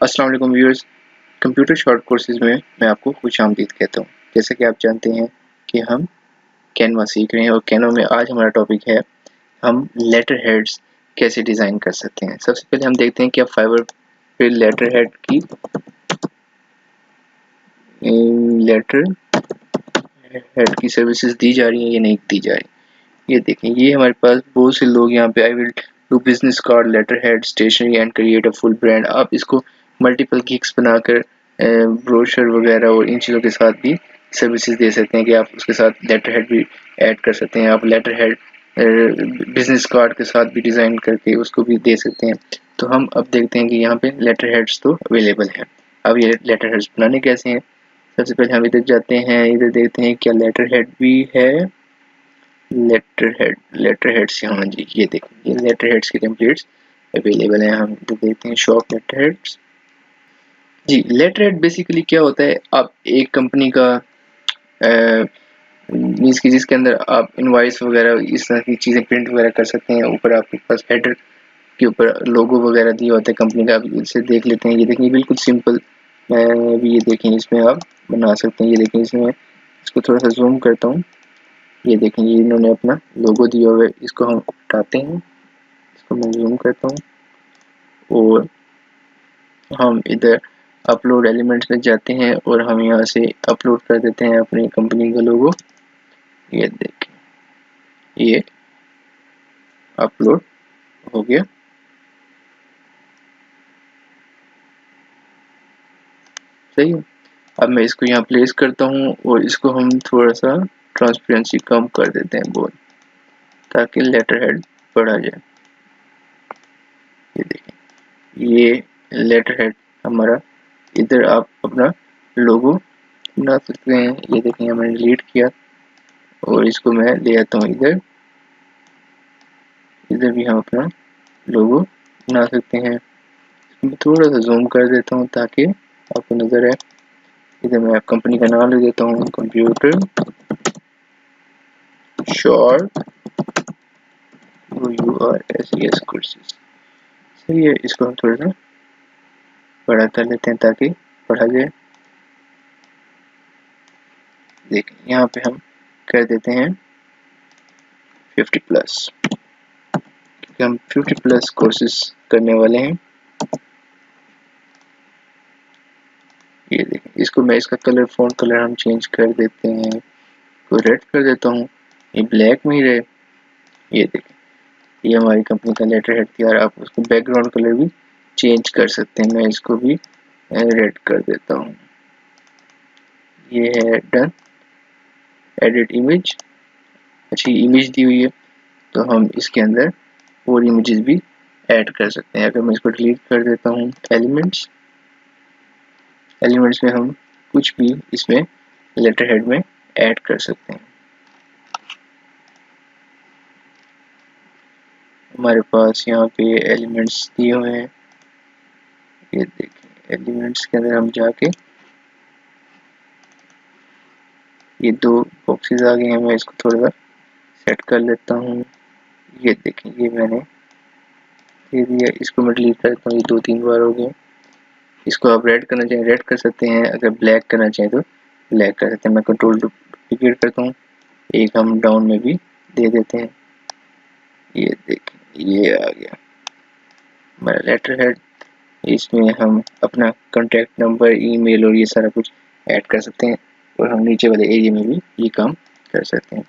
अस्सलाम वालेकुम viewers. Computer short courses में मैं आपको खुशामदीद कहता हूँ। जैसा कि आप जानते हैं कि हम कैनवा सीख रहे हैं और कैनवा में आज हमारा टॉपिक है हम लेटर हेड्स कैसे डिज़ाइन कर सकते हैं। सबसे पहले हम देखते हैं कि आप फाइवर पे लेटर हेड की सर्विसेज दी जा रही हैं या नहीं दी जा रही। ये देखें, ये हमारे पास बहुत से लोग यहाँ पे I will do business card, letter head, stationery and create a full brand. आप इसको मल्टीपल गिग्स बनाकर ब्रोशर वगैरह और इन चीज़ों के साथ भी सर्विसेज दे सकते हैं कि आप उसके साथ लेटर हेड भी ऐड कर सकते हैं। आप लेटर हेड बिजनेस कार्ड के साथ भी डिज़ाइन करके उसको भी दे सकते हैं। तो हम अब देखते हैं कि यहाँ पे लेटर हेड्स तो अवेलेबल है। अब ये लेटर हेड्स बनाने कैसे हैं। सबसे पहले हम इधर जाते हैं, इधर देखते हैं क्या लेटर हेड भी है। लेटर हेड्स, हाँ जी, ये देखिए, ये लेटर हेड्स के टेम्पलेट्स अवेलेबल हैं। हम इधर देखते हैं शॉप लेटर हेड्स। जी, लेटर हेड बेसिकली क्या होता है, आप एक कंपनी का मीन्स कि जिसके अंदर आप इनवॉइस वगैरह इस तरह की चीज़ें प्रिंट वगैरह कर सकते हैं। ऊपर आपके पास हेडर के ऊपर लोगो वगैरह दिया होता है कंपनी का। आप इसे देख लेते हैं, ये देखिए बिल्कुल सिंपल। अभी ये देखें, इसमें आप बना सकते हैं। ये देखें, इसमें इसको थोड़ा सा जूम करता हूँ। ये देखें, ये इन्होंने अपना लोगो दिया हुआ है। इसको हम हटाते हैं, इसको मैं जूम करता हूँ और हम इधर अपलोड एलिमेंट्स में जाते हैं और हम यहाँ से अपलोड कर देते हैं अपनी कंपनी का लोगो। ये देखें, ये अपलोड हो गया। सही है। अब मैं इसको यहाँ प्लेस करता हूँ और इसको हम थोड़ा सा ट्रांसपेरेंसी कम कर देते हैं बहुत, ताकि लेटर हेड बढ़ा जाए। ये देखें, ये लेटर हेड हमारा, इधर आप अपना लोगो बना सकते हैं। ये देखें, मैंने डिलीट किया और इसको मैं ले आता हूँ इधर। इधर भी हम अपना लोगो बना सकते हैं। मैं थोड़ा सा जूम कर देता हूँ ताकि आपको नजर आए। इधर मैं कंपनी का नाम लिख देता हूँ, कंप्यूटर शॉर्ट URSES कोर्सेज। सही है, इसको हम थोड़ा सा बड़ा कर लेते हैं ताकि पढ़ा जाए। देखिए, यहाँ पे हम कर देते हैं 50+, क्योंकि हम 50+ कोर्सेज करने वाले हैं। ये देखें, इसको मैं इसका कलर, फ़ॉन्ट कलर हम चेंज कर देते हैं। तो रेड कर देता हूँ, ये ब्लैक में ही रहे। ये देखें, ये हमारी कंपनी का लेटर हेड तैयार। आप उसको बैकग्राउंड कलर भी चेंज कर सकते हैं। मैं इसको भी रेड कर देता हूँ। ये है डन। एडिट इमेज, अच्छी इमेज दी हुई है, तो हम इसके अंदर और इमेजेस भी ऐड कर सकते हैं। अगर मैं इसको डिलीट कर देता हूँ, एलिमेंट्स में हम कुछ भी इसमें लेटर हेड में ऐड कर सकते हैं। हमारे पास यहाँ पे एलिमेंट्स दिए हुए हैं। ये देखिए, एलिमेंट्स के अंदर हम जाके ये 2 बॉक्सेस आ गए हैं। मैं इसको थोड़ा सा सेट कर लेता हूँ। ये देखें, ये मैंने दे दिया। इसको मैं डिलीट करता हूँ, ये 2-3 बार हो गए। इसको आप रेड करना चाहें रेड कर सकते हैं, अगर ब्लैक करना चाहें तो ब्लैक कर सकते हैं। मैं कंट्रोल डुप्लीकेट करता हूँ, एक हम डाउन में भी दे देते हैं। ये देखें, ये आ गया हमारा लेटर हेड। इसमें हम अपना कॉन्टैक्ट नंबर, ईमेल और ये सारा कुछ ऐड कर सकते हैं और हम नीचे वाले एरिया में भी ये काम कर सकते हैं।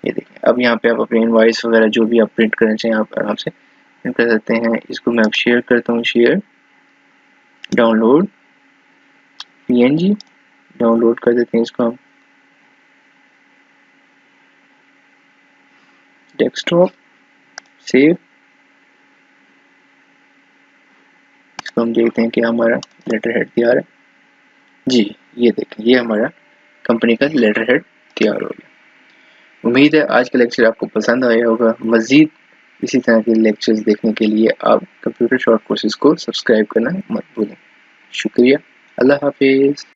ये देखें, अब यहाँ पे आप अपने इनवॉइस वगैरह जो भी आप प्रिंट करना चाहें आप आराम से प्रिंट कर सकते हैं। इसको मैं अब शेयर करता हूँ, शेयर, डाउनलोड PNG, डाउनलोड कर देते हैं इसको हम डेस्कटॉप, सेव। इसको हम देखते हैं कि हमारा लेटर हेड तैयार है। जी, ये देखें, ये हमारा कंपनी का लेटर हेड तैयार हो गया। उम्मीद है आज का लेक्चर आपको पसंद आया होगा। मज़ीद इसी तरह के लेक्चर्स देखने के लिए आप कंप्यूटर शॉर्ट कोर्सेज को सब्सक्राइब करना मत भूलें। शुक्रिया, अल्लाह हाफिज़।